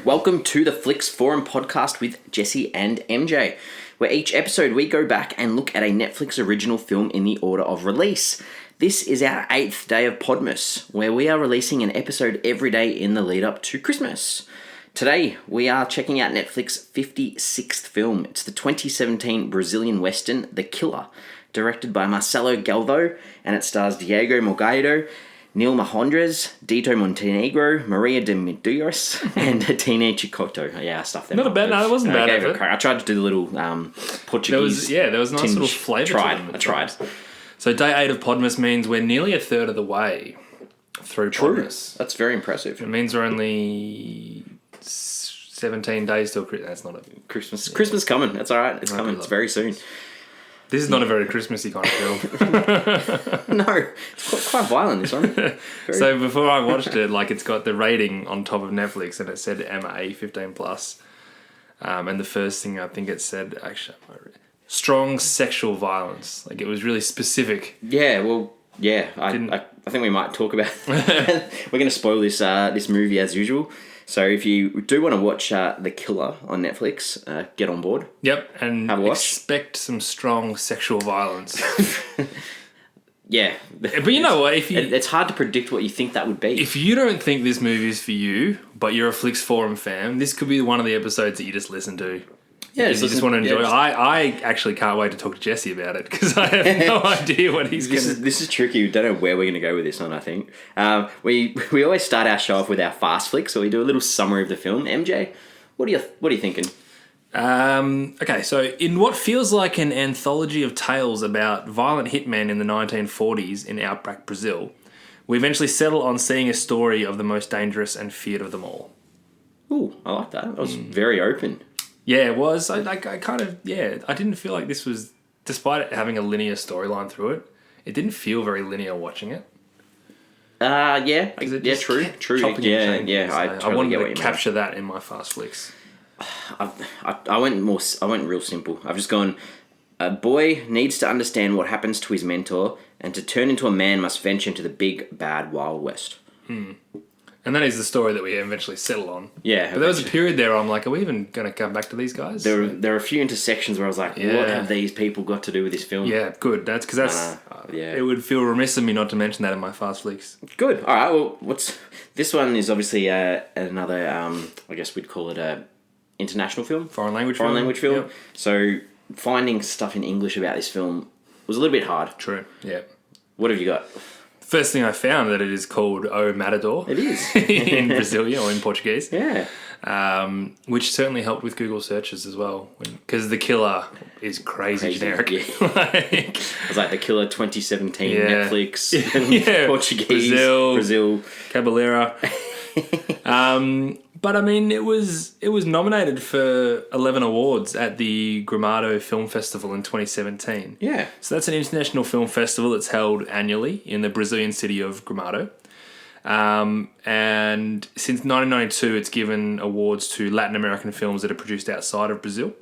welcome to the Flicks Forum podcast with Jesse and MJ, where each episode we go back and look at a Netflix original film in the order of release. This is our 8th day of Podmas, where we are releasing an episode every day in the lead up to Christmas. Today, we are checking out Netflix's 56th film. It's the 2017 Brazilian Western, The Killer, directed by Marcelo Galvao, and it stars Diogo Morgado, Nill Marcondes, Deto Montenegro, Maria de Medeiros, and Etienne Chicot. Yeah, I stuffed them Not up. a bad, no, it wasn't bad. I tried to do the little Portuguese. There was a nice little flavour to them. I tried. So day 8 of Podmas means we're nearly a third of the way through Podmas. That's very impressive. It means we're only 17 days till Christmas. That's not a Christmas. Yeah. Christmas coming. That's all right. It's coming. It's very soon. This is not a very Christmassy kind of film. No, it's quite violent, this one. So before I watched it, it's got the rating on top of Netflix, and it said MA 15+. And the first thing I think it said, actually, strong sexual violence. It was really specific. Yeah, well, yeah. I think we might talk about it. We're going to spoil this movie as usual. So if you do want to watch The Killer on Netflix, get on board. Yep, and have a watch. Expect some strong sexual violence. Yeah. But you know what? It's hard to predict what you think that would be. If you don't think this movie is for you, but you're a Flicks Forum fan, this could be one of the episodes that you just listen to. Yeah, you just want to enjoy it. I actually can't wait to talk to Jesse about it because I have no idea what he's going to... This is tricky. We don't know where we're going to go with this one, I think. We always start our show off with our fast flick, so we do a little summary of the film. MJ, what are you thinking? Okay, so in what feels like an anthology of tales about violent hitmen in the 1940s in outback Brazil, we eventually settle on seeing a story of the most dangerous and feared of them all. Ooh, I like that. That was very open. Yeah, it was. I didn't feel like this was, despite it having a linear storyline through it, it didn't feel very linear watching it. True. I wanted to capture that in my fast flicks. I went real simple. I've just gone, a boy needs to understand what happens to his mentor, and to turn into a man must venture into the big, bad Wild West. And that is the story that we eventually settle on. Yeah. But there was a period there where I'm like, are we even going to come back to these guys? There are a few intersections where I was like, what have these people got to do with this film? Yeah, good. That's because it would feel remiss of me not to mention that in my fast flicks. Good. All right. Well, this one is obviously another, I guess we'd call it a international film. Foreign language film. Yep. So finding stuff in English about this film was a little bit hard. True. Yeah. What have you got? First thing I found that it is called O Matador. It is. In Brazilian or in Portuguese. Yeah. Which certainly helped with Google searches as well. Because The Killer is crazy generic. Yeah. It was like The Killer 2017, Netflix, Portuguese, Brazil. Caballera. But I mean, it was nominated for 11 awards at the Gramado Film Festival in 2017. Yeah. So that's an international film festival that's held annually in the Brazilian city of Gramado. And since 1992, it's given awards to Latin American films that are produced outside of Brazil.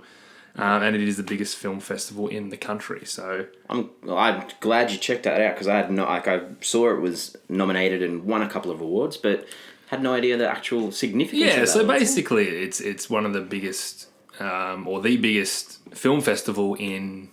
And it is the biggest film festival in the country. So I'm glad you checked that out because I saw it was nominated and won a couple of awards, but had no idea the actual significance of that. Yeah, so basically it's one of the biggest, or the biggest film festival in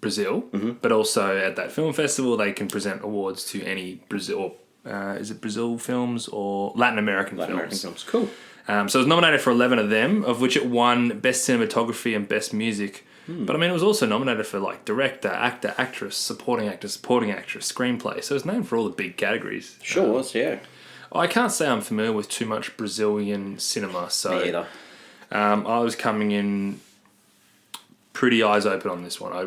Brazil, but also at that film festival they can present awards to any Brazil, is it Brazil films or Latin American films? Cool. So it was nominated for 11 of them, of which it won Best Cinematography and Best Music. But I mean, it was also nominated for director, actor, actress, supporting actress, screenplay. So it was named for all the big categories. Sure was, yeah. I can't say I'm familiar with too much Brazilian cinema, so Me either. I was coming in pretty eyes open on this one. I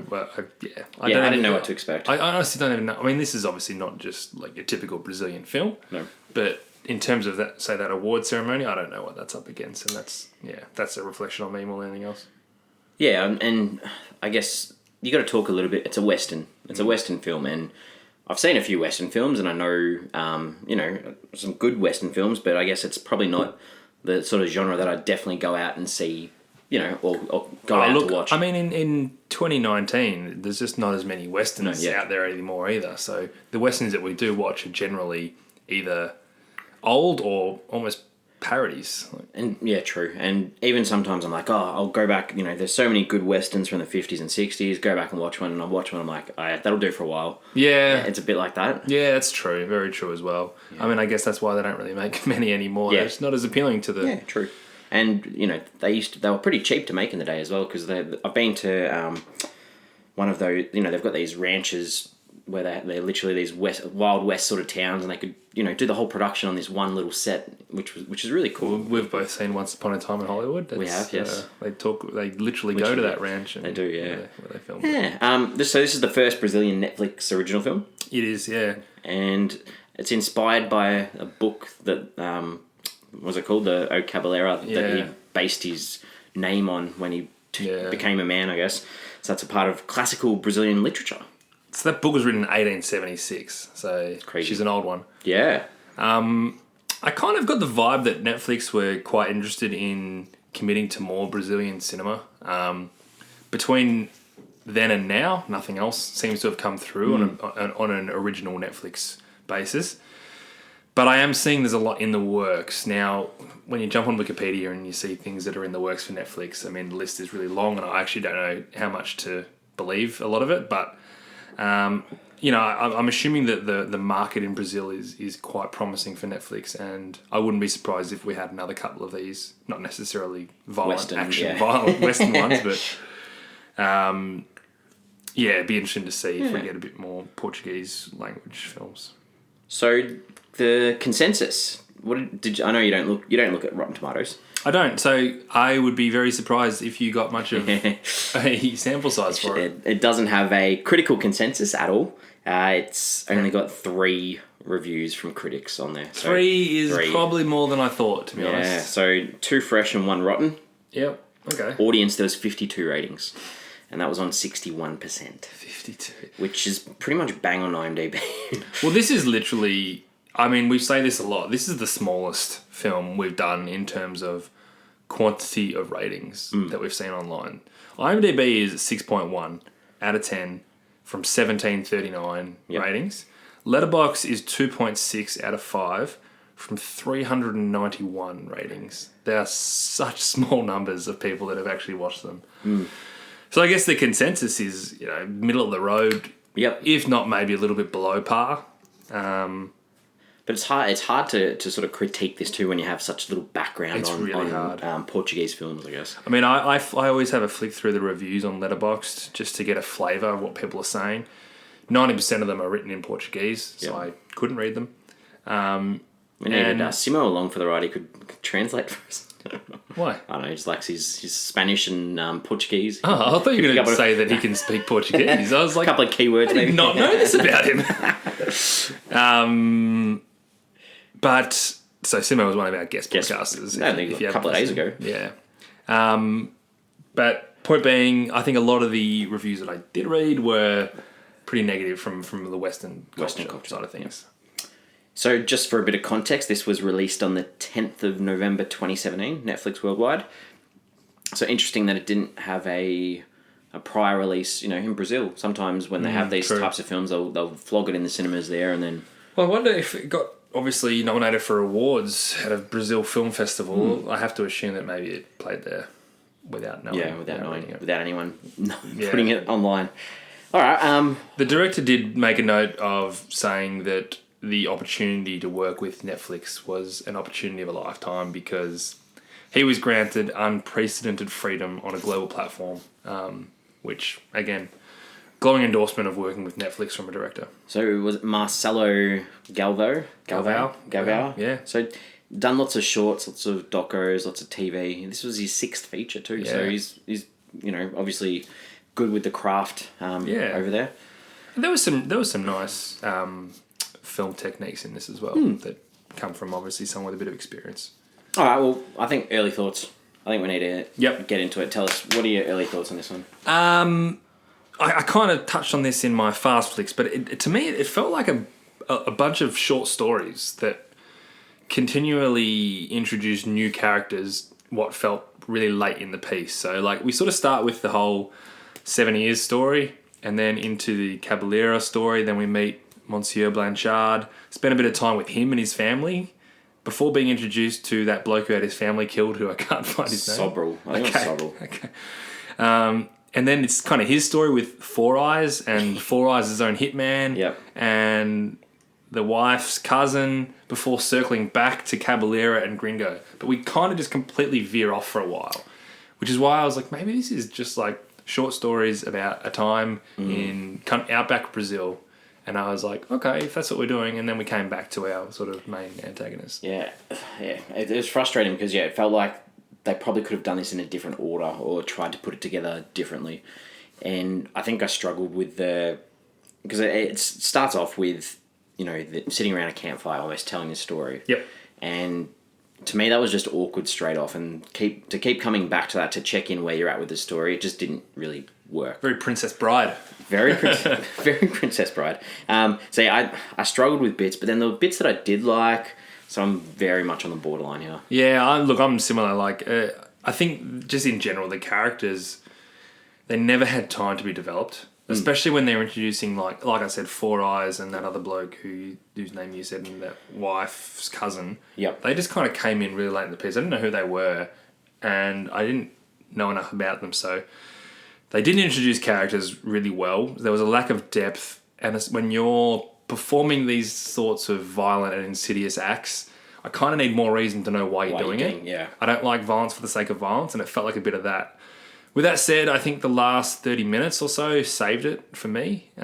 didn't know what to expect. I honestly don't even know. I mean, this is obviously not just your typical Brazilian film. No. But in terms of that award ceremony, I don't know what that's up against, and that's a reflection on me more than anything else. Yeah, and I guess you got to talk a little bit. It's a Western. It's a Western film, and I've seen a few Western films, and I know, some good Western films, but I guess it's probably not the sort of genre that I'd definitely go out and see, or go out to watch. I mean, in 2019, there's just not as many Westerns out there anymore either. So the Westerns that we do watch are generally either old or almost parodies. And yeah, true. And even sometimes I'm like, oh, I'll go back. There's so many good westerns from the 50s and 60s. Go back and watch one, and I'll watch one. I'm like, oh, yeah, that'll do for a while. Yeah, it's a bit like that. Yeah, that's true. Very true as well. Yeah. I mean, I guess that's why they don't really make many anymore. Yeah. It's not as appealing to the. Yeah, true. And they were pretty cheap to make in the day as well, because I've been to one of those. They've got these ranches where they're literally these Wild West sort of towns, and they could do the whole production on this one little set, which is really cool. Well, we've both seen Once Upon a Time in Hollywood. We have, yes. They literally go to that ranch. And they do, yeah. Where they film. Yeah. So this is the first Brazilian Netflix original film. It is, yeah. And it's inspired by a book that what was it called? The O Caballera, that he based his name on when he became a man, I guess. So that's a part of classical Brazilian literature. So that book was written in 1876, so crazy. She's an old one. Yeah. I kind of got the vibe that Netflix were quite interested in committing to more Brazilian cinema. Between then and now, nothing else seems to have come through on an original Netflix basis. But I am seeing there's a lot in the works. Now, when you jump on Wikipedia and you see things that are in the works for Netflix, I mean, the list is really long, and I actually don't know how much to believe a lot of it, but... I'm assuming that the market in Brazil is quite promising for Netflix, and I wouldn't be surprised if we had another couple of these, not necessarily violent violent Western ones, but it'd be interesting to see if we get a bit more Portuguese language films. So the consensus, I know you don't look at Rotten Tomatoes. I don't, so I would be very surprised if you got much of a sample size for it. It doesn't have a critical consensus at all. It's only got 3 reviews from critics on there. So 3 is probably more than I thought, to be honest. Yeah, so 2 fresh and 1 rotten. Yep, okay. Audience, there was 52 ratings, and that was on 61%. 52. Which is pretty much bang on IMDb. Well, this is literally... I mean, we say this a lot. This is the smallest film we've done in terms of quantity of ratings that we've seen online. IMDb is 6.1 out of 10 from 1739 ratings. Letterboxd is 2.6 out of 5 from 391 ratings. They are such small numbers of people that have actually watched them. So I guess the consensus is, middle of the road. Yep. If not maybe a little bit below par. But it's hard. It's hard to sort of critique this too when you have such little background on Portuguese films, I guess. I mean, I always have a flick through the reviews on Letterboxd just to get a flavour of what people are saying. 90% of them are written in Portuguese, so I couldn't read them. We needed Simo along for the ride. He could translate for us. Why? I don't know. He just likes his Spanish and Portuguese. Oh, I thought you were going to say that he can speak Portuguese. I was like, a couple of keywords. I did not know this about him. But so Simo was one of our guest podcasters. I think a couple of days ago. Yeah. But point being, I think a lot of the reviews that I did read were pretty negative from the Western culture side of things. So just for a bit of context, this was released on the 10th of November 2017, Netflix worldwide. So interesting that it didn't have a prior release, in Brazil. Sometimes when they have these types of films, they'll flog it in the cinemas there and then... Well, I wonder if it got obviously nominated for awards at a Brazil Film Festival. I have to assume that maybe it played there without knowing. Yeah, without anyone putting it online. All right. The director did make a note of saying that the opportunity to work with Netflix was an opportunity of a lifetime because he was granted unprecedented freedom on a global platform, which, again, glowing endorsement of working with Netflix from a director. So it was Marcelo Galvao? Galvao, yeah. So done lots of shorts, lots of docos, lots of TV. This was his 6th feature too, so he's obviously good with the craft over there. And there was some nice film techniques in this as well that come from obviously someone with a bit of experience. All right, well, I think early thoughts. I think we need to get into it. Tell us, what are your early thoughts on this one? I kind of touched on this in my fast flicks, but to me it felt like a bunch of short stories that continually introduced new characters what felt really late in the piece. So like we sort of start with the whole 7 years story and then into the Caballera story. Then we meet Monsieur Blanchard, spend a bit of time with him and his family. before being introduced to that bloke who had his family killed, who I can't find his name. Sobril. I think it was Sobril. Okay. And then it's kind of his story with Four Eyes, and Four Eyes is his own hitman. Yep. And the wife's cousin, before circling back to Caballera and Gringo. But we kind of just completely veer off for a while, which is why I was like, maybe this is just like short stories about a time in outback Brazil. And I was like, okay, if that's what we're doing. And then we came back to our sort of main antagonist. Yeah. It was frustrating because, it felt like they probably could have done this in a different order or tried to put it together differently. And I think I struggled with because it starts off with, sitting around a campfire almost telling the story. Yep. And to me, that was just awkward straight off. And to keep coming back to that to check in where you're at with the story, it just didn't really work. Very Princess Bride. Very Princess Bride. So yeah, I struggled with bits, but then the bits that I did like, so I'm very much on the borderline here. Yeah, I'm similar. Like, I think just in general, the characters, they never had time to be developed. Especially when they're introducing, like I said, Four Eyes and that other bloke whose name you said, and that wife's cousin. Yep. They just kind of came in really late in the piece. I didn't know who they were, and I didn't know enough about them. So they didn't introduce characters really well. There was a lack of depth, and when you're performing these sorts of violent and insidious acts, I kind of need more reason to know why you're doing it. Yeah. I don't like violence for the sake of violence, and it felt like a bit of that. With that said, I think the last 30 minutes or so saved it for me. It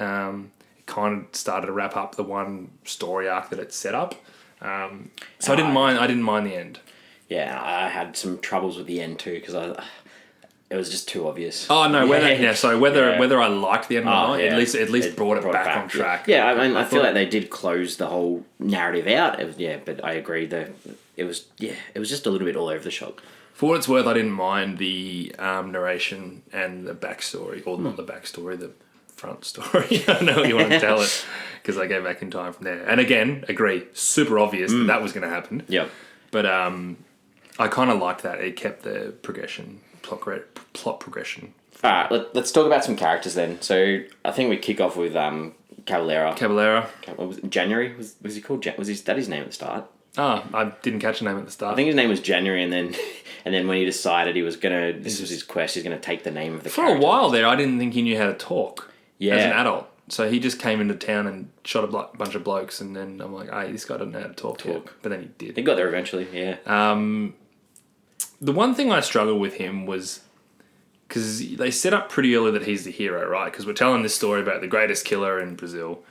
kind of started to wrap up the one story arc that it set up. So I didn't mind the end. Yeah, I had some troubles with the end too because it was just too obvious. Oh no, whether I liked the end or not, yeah. at least brought it back on track. Yeah, I mean, I feel like they did close the whole narrative out. But I agree that it was just a little bit all over the shop. For what it's worth, I didn't mind the narration and the backstory, or not the backstory, the front story. I don't know what you want to tell it, because I go back in time from there. And again, agree, super obvious that was going to happen. Yep. But I kind of liked that. It kept the plot progression. All right, let's talk about some characters then. So I think we kick off with Caballera. Was it January? Was he called? Was that his name at the start? I didn't catch a name at the start. I think his name was January, and then when he decided this was his quest, he's gonna take the name of the character. For a while there, I didn't think he knew how to talk as an adult. So he just came into town and shot a bunch of blokes, and then I'm like, hey, this guy doesn't know how to talk. Yet. But then he did. He got there eventually, yeah. The one thing I struggled with him was because they set up pretty early that he's the hero, right? Because we're telling this story about the greatest killer in Brazil,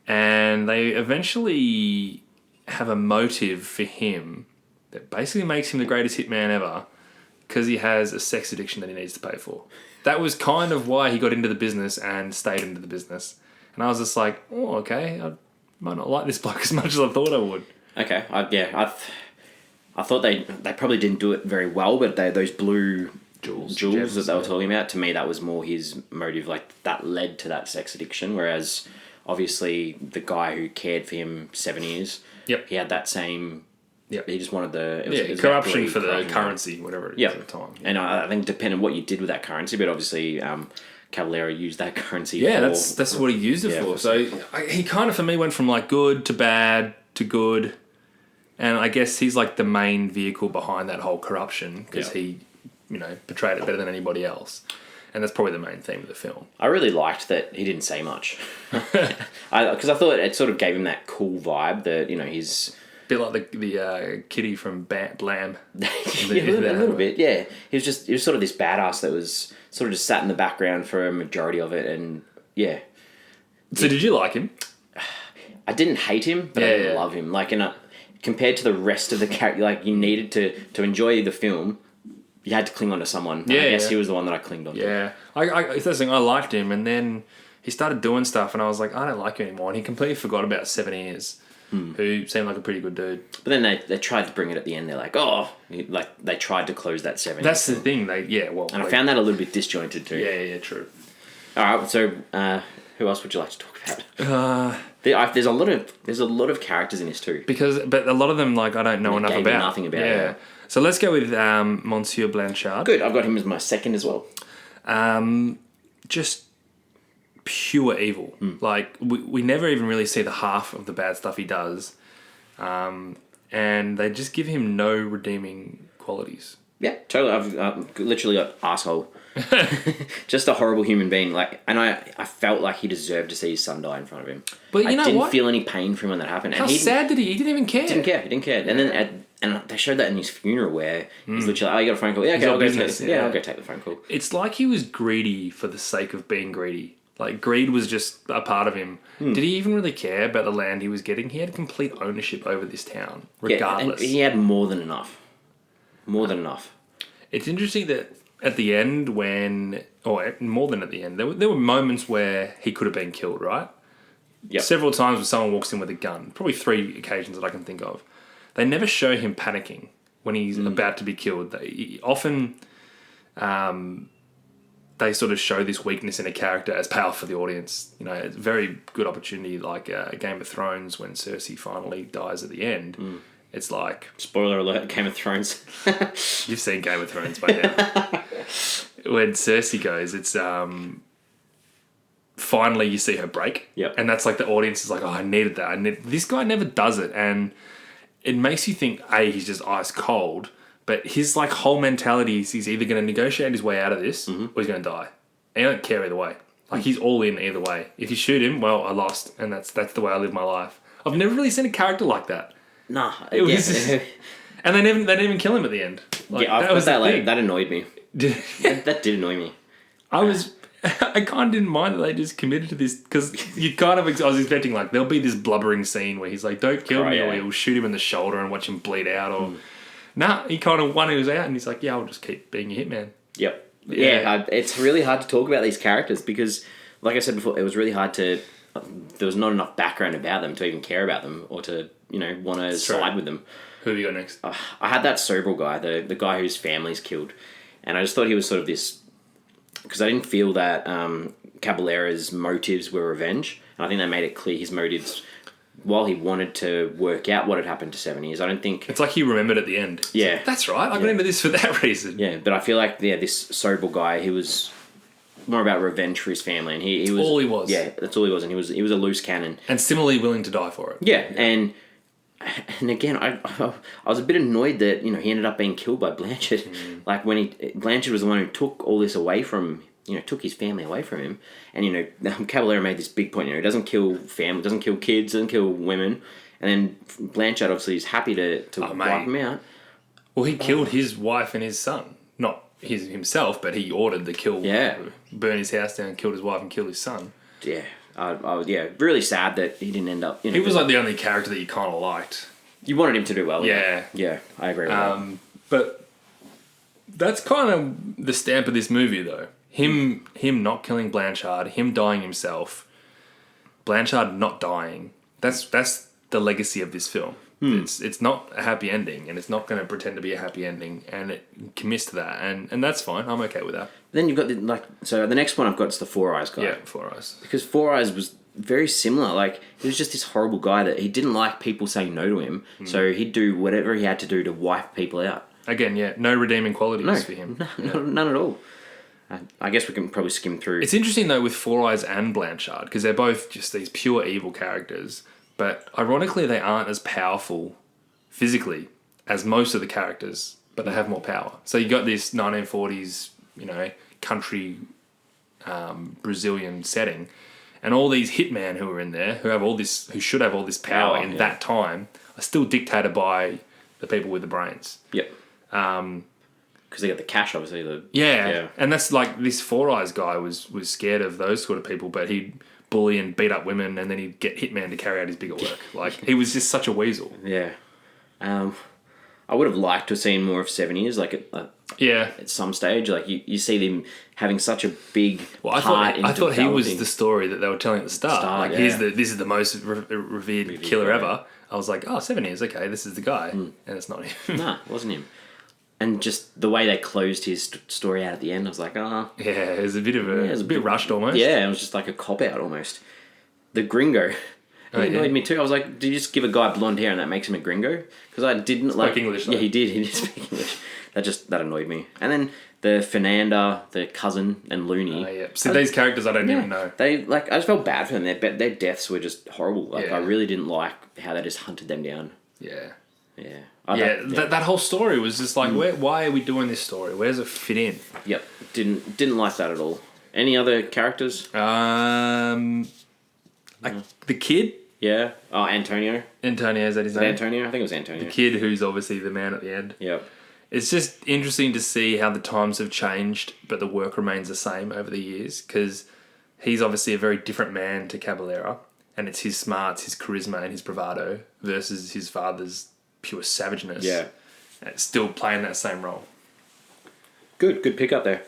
and they eventually have a motive for him that basically makes him the greatest hitman ever because he has a sex addiction that he needs to pay for. That was kind of why he got into the business and stayed into the business. And I was just like, oh, okay, I might not like this bloke as much as I thought I would. Okay, I thought they probably didn't do it very well, but those blue jewels that they were talking about, to me that was more his motive, like that led to that sex addiction, whereas obviously the guy who cared for him 7 years, he had that same... Yep. He just wanted it was corruption for the currency, whatever it is at the time. And I think depending on what you did with that currency, but obviously Caballera used that currency that's what he used it for. So he kind of, for me, went from like good to bad to good. And I guess he's like the main vehicle behind that whole corruption because he, portrayed it better than anybody else. And that's probably the main theme of the film. I really liked that he didn't say much. Because I thought it sort of gave him that cool vibe that, he's... Bit like the kitty from Blam. A little bit, yeah. He was sort of this badass that was sort of just sat in the background for a majority of it, and yeah. So did you like him? I didn't hate him, but I didn't love him. Like, compared to the rest of the character, like you needed to enjoy the film, you had to cling on to someone. I guess he was the one that I clinged on to. Yeah, that's the thing. I liked him, and then he started doing stuff, and I was like, I don't like you anymore. And he completely forgot about 7 years. Who seemed like a pretty good dude. But then they tried to bring it at the end. They're like, they tried to close that 7 years. That's the thing. And I found that a little bit disjointed too. Yeah, true. All right, so who else would you like to talk about? There's a lot of characters in this too. But a lot of them, like, I don't know enough about. Nothing about. Yeah. So let's go with Monsieur Blanchard. Good. I've got him as my second as well. Just pure evil. Like we never even really see the half of the bad stuff he does, and and they just give him no redeeming qualities. Yeah, totally. I've literally got asshole. Just a horrible human being. Like, and I felt like he deserved to see his son die in front of him. But I didn't feel any pain for him when that happened. How sad did he? He didn't even care. He didn't care. And then and they showed that in his funeral where he's literally like, oh, you got a phone call? Yeah, okay, I'll go take the phone call. It's like he was greedy for the sake of being greedy. Like, greed was just a part of him. Did he even really care about the land he was getting? He had complete ownership over this town, regardless. Yeah, and he had more than enough. More than enough. It's interesting that at the end or more than at the end, there were moments where he could have been killed, right? Yep. Several times when someone walks in with a gun. Probably 3 occasions that I can think of. They never show him panicking when he's about to be killed. Often they sort of show this weakness in a character as power for the audience. You know, it's a very good opportunity, like Game of Thrones when Cersei finally dies at the end. It's like... Spoiler alert, Game of Thrones. You've seen Game of Thrones by now. When Cersei goes, it's... finally you see her break. Yep. And that's like the audience is like, oh, I needed that. This guy never does it. And it makes you think, A, he's just ice cold, but his like whole mentality is he's either going to negotiate his way out of this or he's going to die. And he don't care either way. Like, he's all in either way. If you shoot him, well, I lost. And that's the way I live my life. I've never really seen a character like that. Nah. It was just, and they didn't even kill him at the end. Like, yeah, that was that annoyed me. that did annoy me. I kind of didn't mind that they just committed to this because I was expecting like there'll be this blubbering scene where he's like, "Don't kill me," or he'll shoot him in the shoulder and watch him bleed out, or nah, he kind of won. He was out, and he's like, "Yeah, I'll just keep being a hitman." Yep. Yeah, it's really hard to talk about these characters because, like I said before, it was really hard to. There was not enough background about them to even care about them or to want to side with them. Who have you got next? I had that Sobral guy, the guy whose family's killed, and I just thought he was sort of this. Because I didn't feel that Caballera's motives were revenge. And I think they made it clear his motives, while he wanted to work out what had happened to 7 years, I don't think... It's like he remembered at the end. Yeah. Like, that's right, I remember this for that reason. Yeah, but I feel like, this Sobral guy, he was more about revenge for his family. And he was... all he was. Yeah, that's all he was. And he was a loose cannon. And similarly willing to die for it. Yeah, and again, I was a bit annoyed that he ended up being killed by Blanchard. Like when Blanchard was the one who took all this away from took his family away from him, and Caballera made this big point. He doesn't kill family, doesn't kill kids, doesn't kill women, and then Blanchard obviously is happy to wipe him out. Well, he killed his wife and his son, not himself, but he ordered the kill. Yeah, burn his house down, killed his wife, and killed his son. Yeah. I was really sad that he didn't end up... he was like the only character that you kind of liked. You wanted him to do well. Yeah. Yeah, I agree with that. But that's kind of the stamp of this movie, though. Him not killing Blanchard, him dying himself, Blanchard not dying. That's the legacy of this film. It's not a happy ending, and it's not going to pretend to be a happy ending, and it commits to that, and that's fine. I'm okay with that. Then you've got the next one I've got is the Four Eyes guy. Yeah, Four Eyes. Because Four Eyes was very similar. Like, he was just this horrible guy that he didn't like people saying no to him, so he'd do whatever he had to do to wipe people out. Again, yeah, no redeeming qualities for him. None at all. I guess we can probably skim through. It's interesting, though, with Four Eyes and Blanchard, because they're both just these pure evil characters, but ironically they aren't as powerful physically as most of the characters, but they have more power. So you got this 1940s, country Brazilian setting, and all these hitmen who are in there, who should have all this power in that time, are still dictated by the people with the brains. Yep. Because they got the cash, obviously. Yeah, and that's like this Four Eyes guy was scared of those sort of people, but he'd bully and beat up women, and then he'd get hitman to carry out his bigger work. Like, he was just such a weasel. Yeah. I would have liked to have seen more of 7 years, at some stage. Like, you see them having such a big part in I thought he was the story that they were telling at the start. This is the most revered killer ever. I was like, 7 years, okay, this is the guy. And it's not him. Nah, it wasn't him. And just the way they closed his story out at the end, I was like, Yeah, it was a bit of bit rushed almost. Yeah, it was just like a cop-out almost. The gringo. He annoyed me too. I was like, do you just give a guy blonde hair and that makes him a gringo? Because I didn't like... English, though. Yeah, he did speak English. That annoyed me. And then the Fernanda, the cousin, and Looney. Yeah. So these characters I don't even know. They, I just felt bad for them. Their deaths were just horrible. I really didn't like how they just hunted them down. Yeah. Yeah. That whole story was just like, why are we doing this story? Where does it fit in? Yep. Didn't like that at all. Any other characters? The kid. Yeah. Oh, Antonio. Antonio, is that his name? Antonio? I think it was Antonio. The kid who's obviously the man at the end. Yep. It's just interesting to see how the times have changed, but the work remains the same over the years, because he's obviously a very different man to Caballera, and it's his smarts, his charisma, and his bravado versus his father's pure savageness. Yeah. And it's still playing that same role. Good pick up there.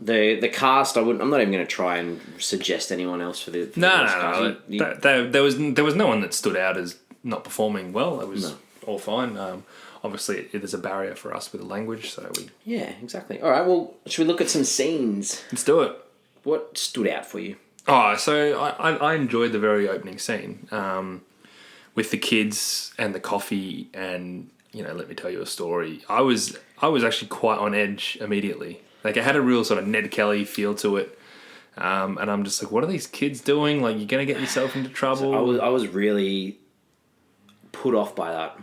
The cast, I'm not even going to try and suggest anyone else for the. No. There was no one that stood out as not performing well. It was all fine. Obviously, there's a barrier for us with the language, so we. Yeah, exactly. All right. Well, should we look at some scenes? Let's do it. What stood out for you? Oh, so I enjoyed the very opening scene with the kids and the coffee and, let me tell you a story. I was actually quite on edge immediately. Like, it had a real sort of Ned Kelly feel to it. And I'm just like, what are these kids doing? Like, you're going to get yourself into trouble. So I was really put off by that,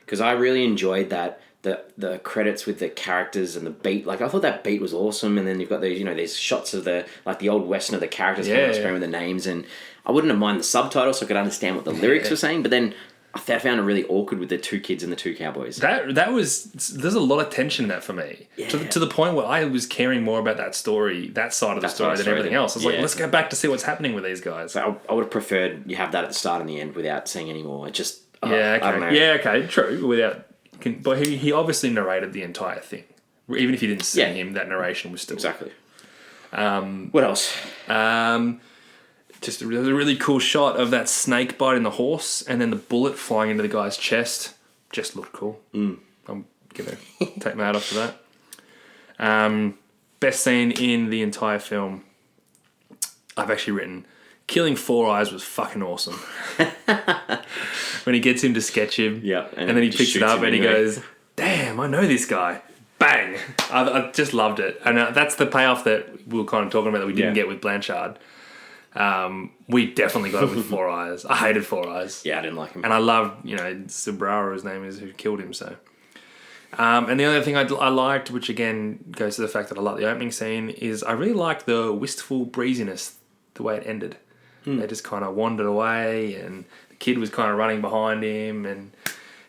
because I really enjoyed that. The credits with the characters and the beat, like, I thought that beat was awesome, and then you've got these, these shots of the old western of the characters coming on screen with the names, and I wouldn't have minded the subtitles so I could understand what the lyrics were saying, but then I found it really awkward with the two kids and the two cowboys. There's a lot of tension in that for me, to the point where I was caring more about that story, that side of the story than everything else. I was like, let's go back to see what's happening with these guys. So I would have preferred you have that at the start and the end without seeing any more. It just I don't know. Yeah, okay, true. But he obviously narrated the entire thing. Even if you didn't see him, that narration was still... Exactly. What else? Just a really cool shot of that snake biting the horse and then the bullet flying into the guy's chest. Just looked cool. I'm going to take my hat off for that. Best scene in the entire film. I've actually written... Killing Four Eyes was fucking awesome. When he gets him to sketch him, and then he picks it up and he goes, "Damn, I know this guy." Bang! I just loved it, and that's the payoff that we were kind of talking about that we didn't get with Blanchard. We definitely got it with Four Eyes. I hated Four Eyes. Yeah, I didn't like him, and I loved Subrara, his name is, who killed him. So, and the other thing I liked, which again goes to the fact that I like the opening scene, is I really liked the wistful breeziness, the way it ended. They just kind of wandered away, and the kid was kind of running behind him, and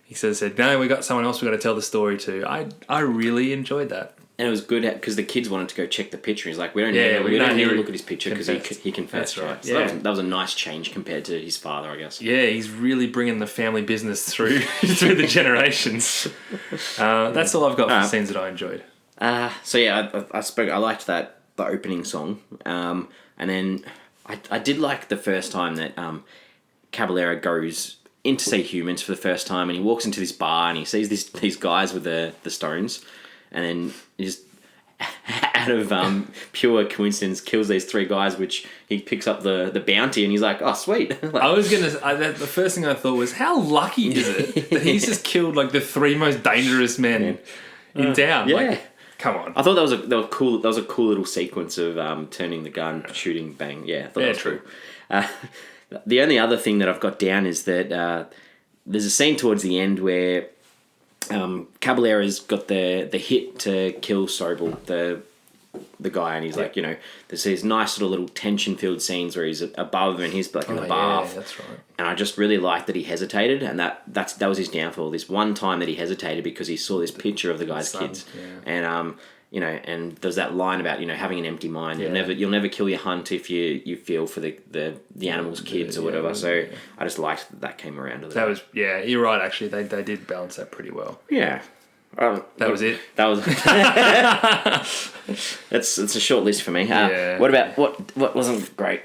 he said, "No, we got someone else we got to tell the story to." I really enjoyed that, and it was good because the kids wanted to go check the picture. He's like, "We don't need to look at his picture because he confessed." That's right. So that was a nice change compared to his father, I guess. Yeah, he's really bringing the family business through through the generations. That's all I've got for the scenes that I enjoyed. So yeah, I liked the opening song, and then. I did like the first time that Caballera goes in to see humans for the first time, and he walks into this bar and he sees these guys with the stones, and then he just out of pure coincidence kills these three guys, which he picks up the bounty, and he's like, "Oh, sweet." The first thing I thought was, how lucky is it that he's just killed like the three most dangerous men in town? Yeah. Like, come on. I thought that was a cool little sequence of turning the gun, shooting, bang. Yeah, I thought that was true. Cool. The only other thing that I've got down is that there's a scene towards the end where Caballera's got the hit to kill Sobel, the guy, and he's like, there's these nice little tension-filled scenes where he's above and he's like in the bath. Yeah, that's right. And I just really liked that he hesitated, and that was his downfall. This one time that he hesitated because he saw this picture of the guy's kids, and and there's that line about having an empty mind. Yeah. You'll never kill your hunt if you feel for the animal's kids or whatever. So I just liked that came around. That was you're right. Actually, they did balance that pretty well. Yeah. That was it. That was. It's a short list for me. What about what wasn't great?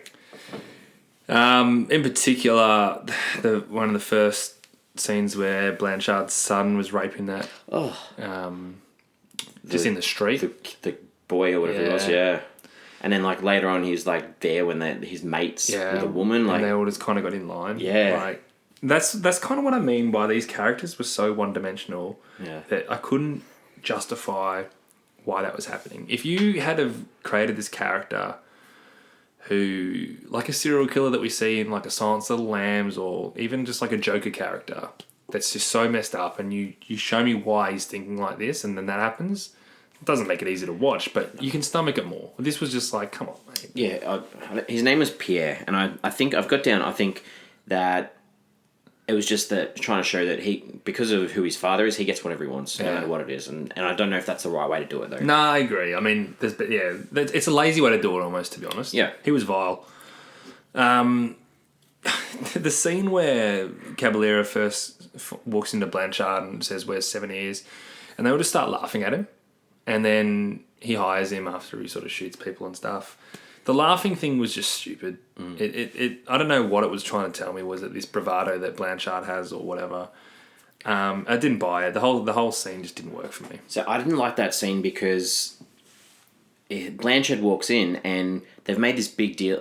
In particular, one of the first scenes where Blanchard's son was raping that. Just in the street. The boy or whatever it was. Yeah. And then later on, he's there when his mates with a woman. And they all just kind of got in line. Yeah. That's kind of what I mean by these characters were so one-dimensional that I couldn't justify why that was happening. If you had have created this character who, like a serial killer that we see in a Silence of the Lambs, or even just a Joker character, that's just so messed up, and you show me why he's thinking like this, and then that happens. It doesn't make it easy to watch, but you can stomach it more. This was just like, come on, mate. Yeah, his name was Pierre, and I think I've got down. I think that it was just that trying to show that because of who his father is, he gets whatever he wants, no matter what it is, and I don't know if that's the right way to do it though. No, I agree. I mean, it's a lazy way to do it almost, to be honest. Yeah, he was vile. The scene where Caballero first walks into Blanchard and says, "Where's 7 years?" and they all just start laughing at him, and then he hires him after he sort of shoots people and stuff. The laughing thing was just stupid. It I don't know what it was trying to tell me. Was it this bravado that Blanchard has or whatever? I didn't buy it. The whole scene just didn't work for me. So I didn't like that scene because Blanchard walks in and they've made this big deal.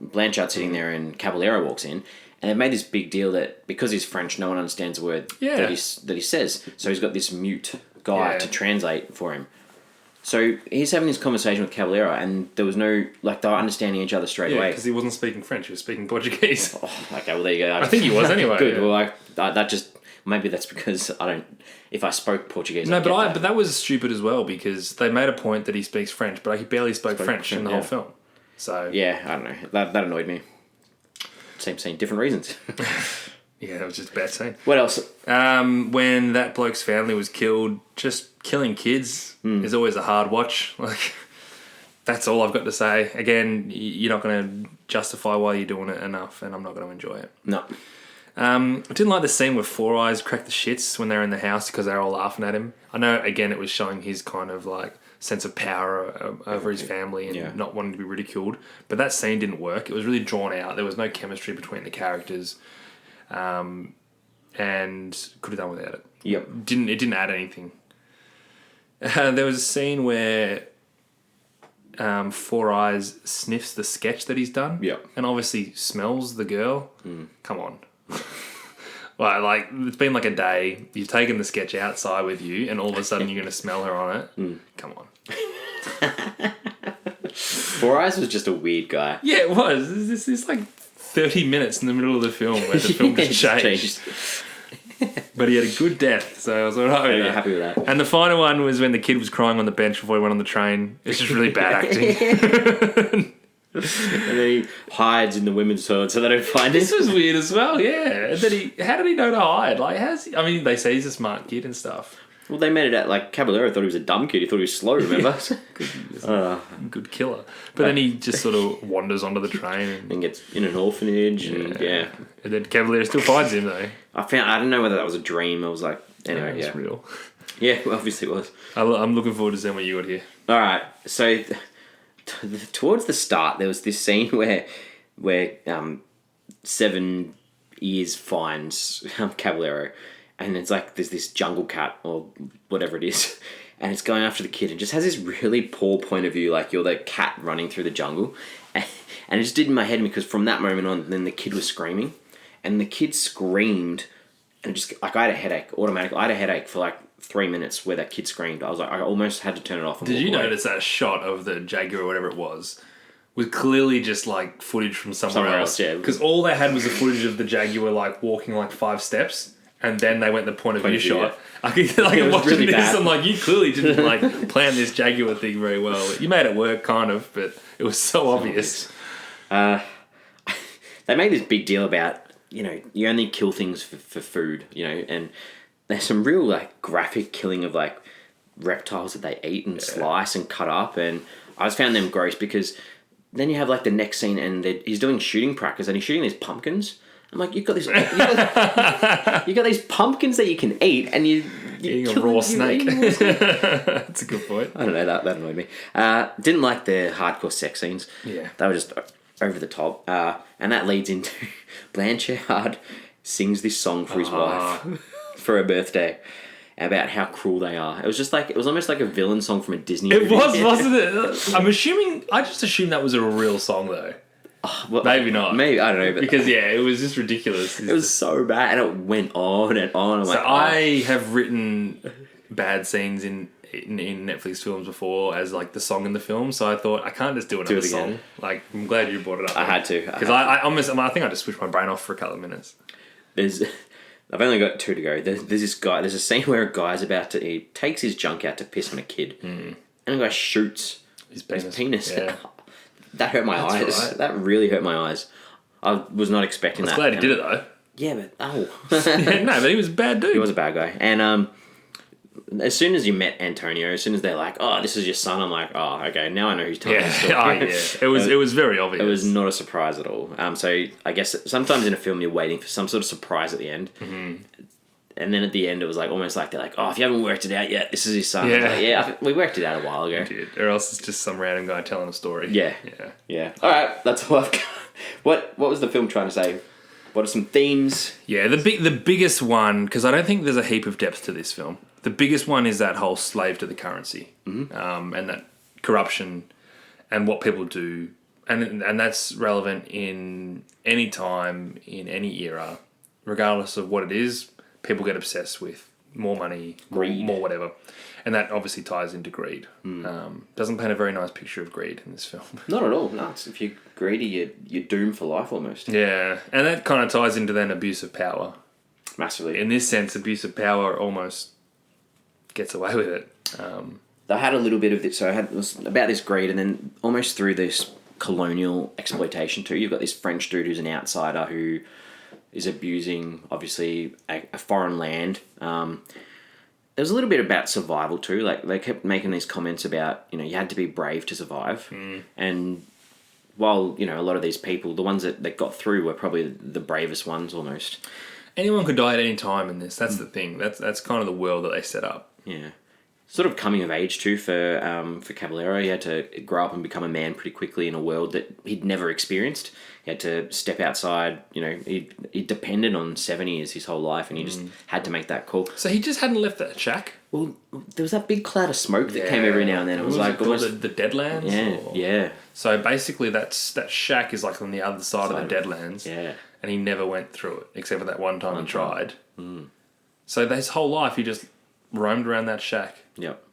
Blanchard sitting there and Caballero walks in, and they've made this big deal that because he's French, no one understands a word that he says. So he's got this mute guy to translate for him. So he's having this conversation with Caballero, and there was no, they were understanding each other straight away. Yeah, because he wasn't speaking French, he was speaking Portuguese. Oh, okay, well, there you go. I think he was anyway. Good, well, maybe that's because if I spoke Portuguese... No, but that was stupid as well, because they made a point that he speaks French, but he barely spoke French in the whole film. So yeah, I don't know. That annoyed me. Same scene, different reasons. Yeah, that was just a bad scene. What else? When that bloke's family was killed, just killing kids is always a hard watch. That's all I've got to say. Again, you're not going to justify why you're doing it enough, and I'm not going to enjoy it. No. I didn't like the scene where Four Eyes cracked the shits when they were in the house because they were all laughing at him. I know, again, it was showing his kind of sense of power over his family and not wanting to be ridiculed. But that scene didn't work. It was really drawn out. There was no chemistry between the characters. And could have done without it. Yep. It didn't add anything. There was a scene where Four Eyes sniffs the sketch that he's done. Yep. And obviously smells the girl. Come on. It's been a day. You've taken the sketch outside with you, and all of a sudden you're going to smell her on it. Come on. Four Eyes was just a weird guy. Yeah, it was. This 30 minutes in the middle of the film where the film just changed. But he had a good death, so I was all right with that. Happy with that. And the final one was when the kid was crying on the bench before he went on the train. It's just really bad acting. And then he hides in the women's toilet so they don't find him. This was weird as well, yeah. And then how did he know to hide? They say he's a smart kid and stuff. Well, they made it out Caballero thought he was a dumb kid. He thought he was slow, remember? Good killer. But then he just sort of wanders onto the train. And gets in an orphanage. And then Caballero still finds him, though. I don't know whether that was a dream. I was anyway, it's real. Yeah, well, obviously it was. I'm looking forward to seeing what you got here. All right, so towards the start, there was this scene where 7 years finds Caballero, and it's there's this jungle cat or whatever it is, and it's going after the kid and just has this really poor point of view, you're the cat running through the jungle, and it just did in my head because from that moment on, then the kid was screaming, and the kid screamed, and just I had a headache automatically. I had a headache for 3 minutes where that kid screamed. I was I almost had to turn it off. And Did you away. notice that shot of the Jaguar or whatever it was clearly just footage from somewhere else? Yeah, because all they had was the footage of the Jaguar walking 5 steps, and then they went the point of view shot. Yeah. I'm watching really this. bad. I'm you clearly didn't plan this Jaguar thing very well. You made it work kind of, but it was so obvious. They made this big deal about you only kill things for food, and there's some real graphic killing of reptiles that they eat and slice and cut up, and I just found them gross because then you have the next scene and he's doing shooting practice and he's shooting these pumpkins. I'm you've got these pumpkins that you can eat, and you eating a raw snake. That's a good point. I don't know, that annoyed me. Didn't like the hardcore sex scenes. Yeah, they were just over the top, and that leads into Blanchard sings this song for his wife for her birthday about how cruel they are. It was just it was almost like a villain song from a Disney movie. It was, wasn't it? I just assumed that was a real song though. Well, maybe not. Maybe, I don't know. But because it was just ridiculous. It was so bad, and it went on and on. I have written bad scenes in Netflix films before as the song in the film, so I thought I can't just do another song. I'm glad you brought it up. I had to because I think I just switched my brain off for a couple of minutes. I've only got 2 to go. There's this guy. There's a scene where a guy's he takes his junk out to piss on a kid, and the guy shoots his penis. Yeah. That hurt my eyes. Right. That really hurt my eyes. I was not expecting that. I'm glad he did it though. Yeah, but Yeah, no, but he was a bad dude. He was a bad guy. And as soon as you met Antonio, as soon as they're like, "Oh, this is your son," I'm like, "Oh, okay, now I know who's telling the story." It was very obvious. It was not a surprise at all. So I guess sometimes in a film you're waiting for some sort of surprise at the end. And then at the end, it was like almost like they're like, "Oh, if you haven't worked it out yet, this is his son." Yeah, like, we worked it out a while ago. We did. Or else it's just some random guy telling a story. Yeah. All right, that's all I've got. What was the film trying to say? What are some themes? Yeah, the biggest one, because I don't think there's a heap of depth to this film. The biggest one is that whole slave to the currency, and that corruption, and what people do, and that's relevant in any time, in any era, regardless of what it is. People get obsessed with more money, greed, more whatever, and that obviously ties into greed. Doesn't paint a very nice picture of greed in this film. Not at all. No, if you're greedy, you're doomed for life almost. Yeah, and that kind of ties into then abuse of power. Massively. In this sense, abuse of power almost gets away with it. I had a little bit of this. So it was about this greed, and then almost through this colonial exploitation too. You've got this French dude who's an outsider who is abusing, obviously, a foreign land. There's a little bit about survival too. Like they kept making these comments about, you had to be brave to survive. And while, a lot of these people, the ones that got through were probably the bravest ones almost. Anyone could die at any time in this. That's the thing. That's kind of the world that they set up. Yeah. Sort of coming of age too for Caballero. He had to grow up and become a man pretty quickly in a world that he'd never experienced. He had to step outside. He depended on 70s his whole life, and he just had to make that call. So he just hadn't left that shack? Well, there was that big cloud of smoke that came every now and then. It was like almost the Deadlands. Yeah. So basically, that shack is like on the other side of the Deadlands. Yeah. And he never went through it except for that one time he tried. So his whole life he just roamed around that shack. Yep.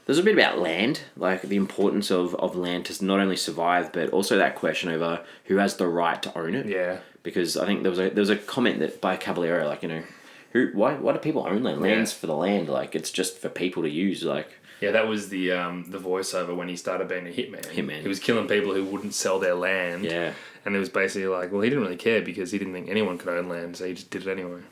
There's a bit about land, like the importance of land to not only survive, but also that question over who has the right to own it. Yeah. Because I think there was a comment that by Caballero, like, why do people own land? Land's for the land, like it's just for people to use, like. Yeah, that was the voiceover when he started being a hitman. He was killing people who wouldn't sell their land. Yeah. And it was basically like, well, he didn't really care because he didn't think anyone could own land, so he just did it anyway.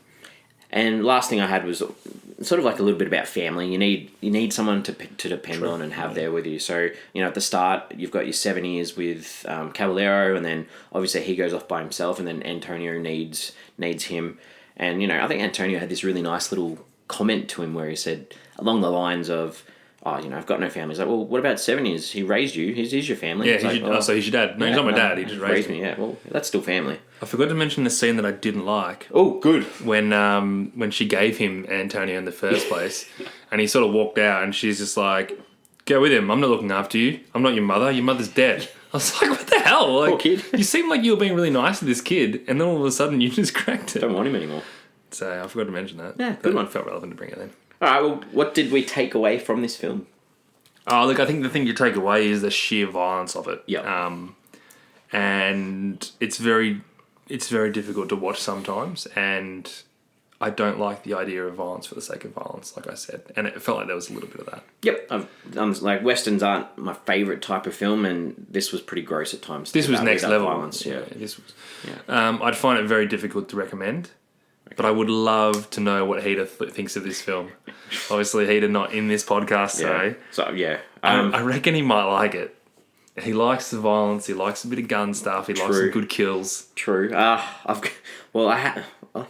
And last thing I had was sort of like a little bit about family. You need someone to depend on and have there with you. So, at the start, you've got your 7 years with Caballero, and then obviously he goes off by himself, and then Antonio needs him. And, I think Antonio had this really nice little comment to him where he said, along the lines of, I've got no family. He's like, well, what about 7 years? He raised you. He's your family. Yeah, so he's your dad. No, he's not my dad. He just raised me. Yeah, well, that's still family. I forgot to mention the scene that I didn't like. Oh, good. When she gave him Antonio in the first place, and he sort of walked out, and she's just like, go with him. I'm not looking after you. I'm not your mother. Your mother's dead. I was like, what the hell? Like, poor kid. You seem like you were being really nice to this kid, and then all of a sudden you just cracked it. Don't want him anymore. So I forgot to mention that. Yeah, good one. Felt relevant to bring it in. All right, well, what did we take away from this film? Oh, look, I think the thing you take away is the sheer violence of it. Yeah. And it's very difficult to watch sometimes, and I don't like the idea of violence for the sake of violence, like I said. And it felt like there was a little bit of that. Yep. Like, Westerns aren't my favourite type of film, and this was pretty gross at times. This was next level. Violence, yeah. This was. Yeah. I'd find it very difficult to recommend, but I would love to know what Heater thinks of this film. Obviously, Heater not in this podcast today. So, yeah. I reckon he might like it. He likes the violence. He likes a bit of gun stuff. He likes some good kills. True.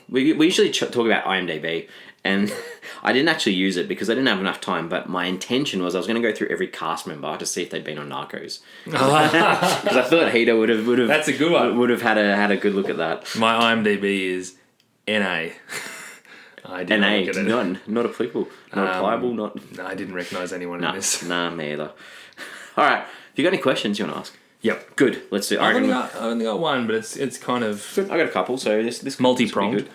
We usually talk about IMDb, and I didn't actually use it because I didn't have enough time. But my intention was I was going to go through every cast member to see if they'd been on Narcos, because I thought Heater would have. That's a good one. Would have had a good look at that. My IMDb is NA. I did NA, not applicable, not applicable, not. No, I didn't recognise anyone in this. Nah, me either. All right, if you got any questions you want to ask? Yep. Good. Let's do it. I've only got one, but it's kind of. I got a couple, so this multi-pronged.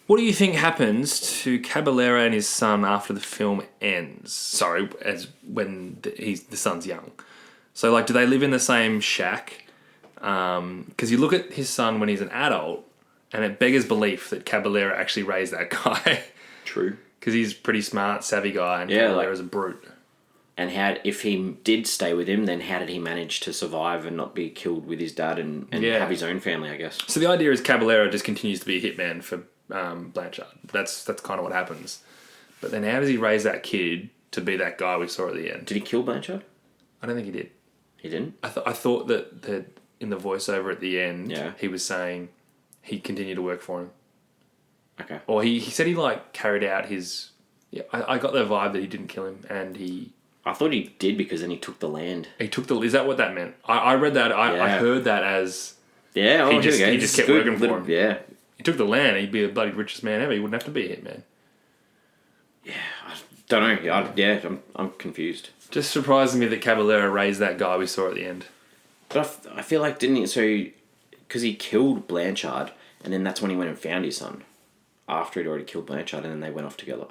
What do you think happens to Caballero and his son after the film ends? Sorry, when the son's young. So, like, do they live in the same shack? Because you look at his son when he's an adult, And it beggars belief that Caballero actually raised that guy. True. Because he's a pretty smart, savvy guy, and Yeah, Caballero's a brute. And if he did stay with him, then how did he manage to survive and not be killed with his dad and have his own family, I guess? So the idea is Caballero just continues to be a hitman for Blanchard. That's kind of what happens. But then how does he raise that kid to be that guy we saw at the end? Did he kill Blanchard? I don't think he did. He didn't? I thought that in the voiceover at the end, Yeah. he was saying he continued to work for him. Okay. Or he said he carried out his... Yeah, I got the vibe that he didn't kill him, and he... I thought he did because then he took the land. He took the... Is that what that meant? I read that... I heard that as... Yeah, he just kept working for him. Yeah. He took the land, he'd be the bloody richest man ever. He wouldn't have to be a hitman. Yeah, I don't know. I'm confused. Just surprised me that Caballero raised that guy we saw at the end. But I feel like, didn't he... So, because he killed Blanchard, and then that's when he went and found his son. After he'd already killed Blanchard, and then they went off together.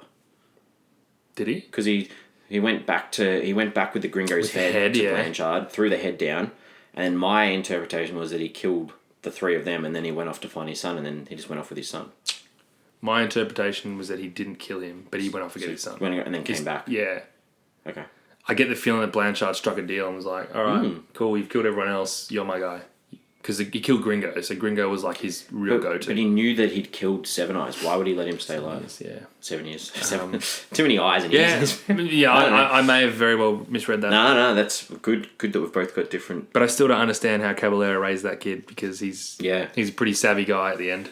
Did he? Because he went back with the Gringo's head to Blanchard, threw the head down, and then my interpretation was that he killed the three of them, and then he went off to find his son, and then he just went off with his son. My interpretation was that he didn't kill him, but he went off to get his son. And then came back. Yeah. Okay. I get the feeling that Blanchard struck a deal and was like, all right, cool, you've killed everyone else, you're my guy. Because he killed Gringo, so Gringo was like his real go-to. But he knew that he'd killed Seven Eyes. Why would he let him stay alive? 7 years. Too many eyes in his. Yeah, I may have very well misread that. No, that's good. Good that we've both got different. But I still don't understand how Caballero raised that kid because he's a pretty savvy guy at the end.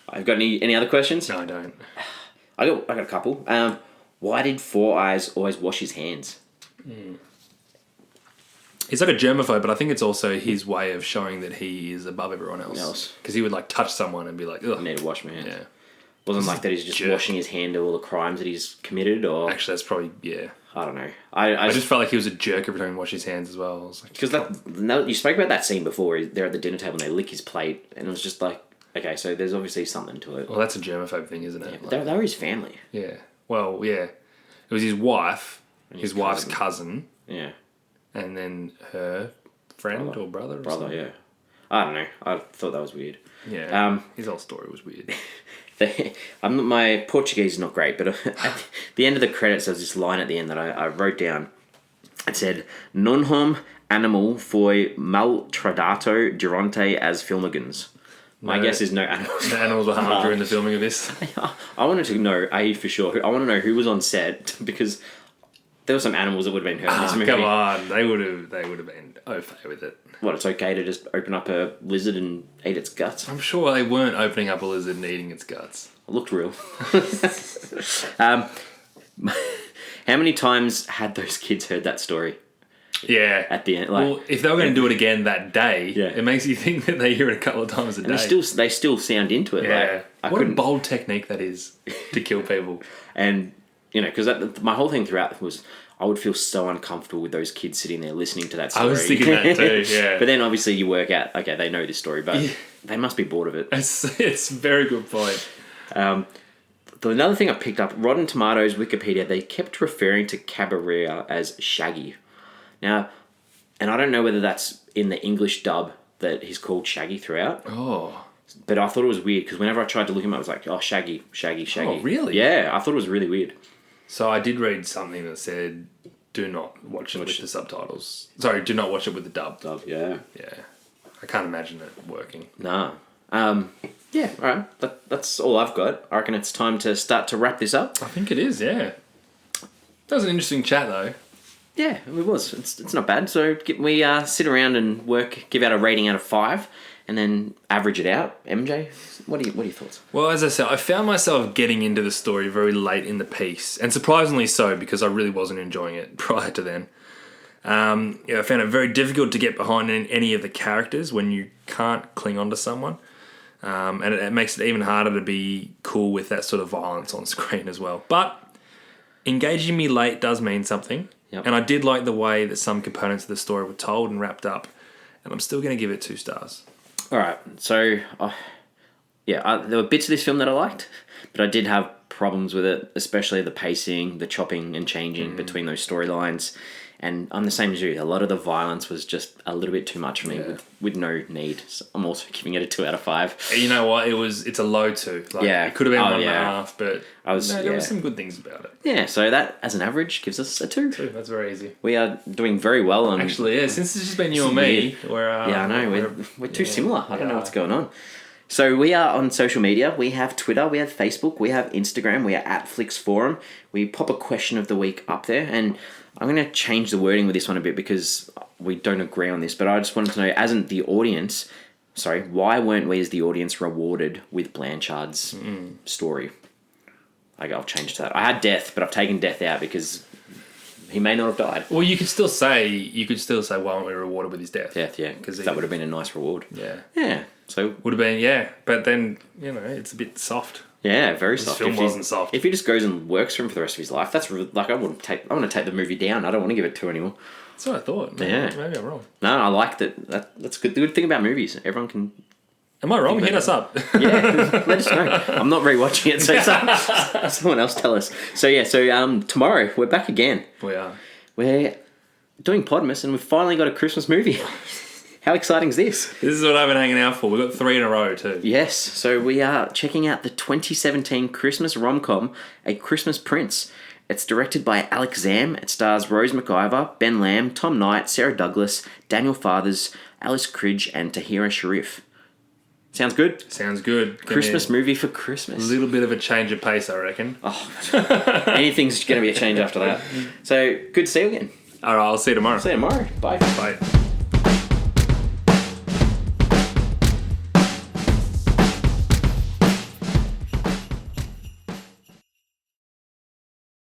I've got any other questions? No, I don't. I got a couple. Why did Four Eyes always wash his hands? He's like a germaphobe, but I think it's also his way of showing that he is above everyone else. Because he would touch someone and be like, ugh. I need to wash my hands. Yeah. Wasn't like that he's just washing his hand of all the crimes that he's committed, or... Actually, that's probably, I don't know. I just felt like he was a jerk every time he washed his hands as well. Because you spoke about that scene before. They're at the dinner table and they lick his plate, and it was just like, okay, so there's obviously something to it. Well, that's a germaphobe thing, isn't it? Yeah, they were his family. Yeah. Well, yeah. It was his wife, his wife's cousin. Yeah. And then her friend or brother. Yeah. I don't know. I thought that was weird. Yeah. His whole story was weird. My Portuguese is not great, but at the end of the credits, there's this line at the end that I wrote down. It said, "Non hom animal foi maltradato durante as filmagons." My guess is no animals. The animals were harmed during the filming of this. I wanted to know, for sure. I want to know who was on set, because there were some animals that would have been hurt in this movie. Come on, they would have been okay with it. What, it's okay to just open up a lizard and eat its guts? I'm sure they weren't opening up a lizard and eating its guts. It looked real. How many times had those kids heard that story? Yeah. At the end, well, if they were going to do it again that day, it makes you think that they hear it a couple of times a day. They still sound into it. Yeah. What a bold technique that is to kill people. And because my whole thing throughout was, I would feel so uncomfortable with those kids sitting there listening to that story. I was thinking that too, yeah. But then obviously you work out, okay, they know this story, but they must be bored of it. It's a very good point. Another thing I picked up, Rotten Tomatoes, Wikipedia, they kept referring to Cabrera as Shaggy. Now, and I don't know whether that's in the English dub that he's called Shaggy throughout. Oh. But I thought it was weird, because whenever I tried to look him up, I was like, oh, Shaggy. Oh, really? Yeah, I thought it was really weird. So I did read something that said, do not watch it with the subtitles. Sorry, do not watch it with the dub. Yeah. Yeah. I can't imagine it working. Nah. Yeah, all right. That's all I've got. I reckon it's time to start to wrap this up. I think it is, yeah. That was an interesting chat, though. Yeah, it was. It's not bad. So we sit around and give out a rating out of 5, and then average it out. MJ, what are your thoughts? Well, as I said, I found myself getting into the story very late in the piece, and surprisingly so, because I really wasn't enjoying it prior to then. I found it very difficult to get behind any of the characters when you can't cling on to someone. And it makes it even harder to be cool with that sort of violence on screen as well. But engaging me late does mean something. Yep. And I did like the way that some components of the story were told and wrapped up. And I'm still going to give it 2 stars. All right. So, there were bits of this film that I liked, but I did have problems with it, especially the pacing, the chopping and changing between those storylines. And I'm the same as you. A lot of the violence was just a little bit too much for me with no need. So I'm also giving it a 2 out of 5. You know what? It's a low 2. Like, Yeah. It could have been 1.5, but there yeah. were some good things about it. Yeah, so that, as an average, gives us a 2. 2, that's very easy. We are doing very well on... Actually, yeah, since it's just been you and me, I know, we're too similar. I don't know what's going on. So we are on social media. We have Twitter, we have Facebook, we have Instagram, we are at Flix Forum. We pop a question of the week up there, and I'm going to change the wording with this one a bit because we don't agree on this, but I just wanted to know, as in the audience, why weren't we as the audience rewarded with Blanchard's story? I'll change to that. I had death, but I've taken death out because he may not have died. Well, you could still say, why weren't we rewarded with his death? Death, yeah, because that would have been a nice reward. Yeah. Yeah. So would have been, but then, it's a bit soft. Yeah, very soft. This film wasn't soft. If he just goes and works for him for the rest of his life, that's like I want to take the movie down. I don't want to give it 2 anymore. That's what I thought. Maybe I'm wrong. No, I like that. That's good. The good thing about movies, everyone can. Am I wrong? Hit us up. Yeah, let us know. I'm not rewatching it, so someone else tell us. So tomorrow we're back again. We are. We're doing Podmas, and we've finally got a Christmas movie. How exciting is this? This is what I've been hanging out for. We've got 3 in a row too. Yes, so we are checking out the 2017 Christmas rom-com, A Christmas Prince. It's directed by Alex Zam. It stars Rose McIver, Ben Lamb, Tom Knight, Sarah Douglas, Daniel Fathers, Alice Cridge, and Tahira Sharif. Sounds good? Sounds good. Christmas movie for Christmas. A little bit of a change of pace, I reckon. Oh, anything's going to be a change after that. So, good to see you again. All right, I'll see you tomorrow. See you tomorrow. Bye. Bye.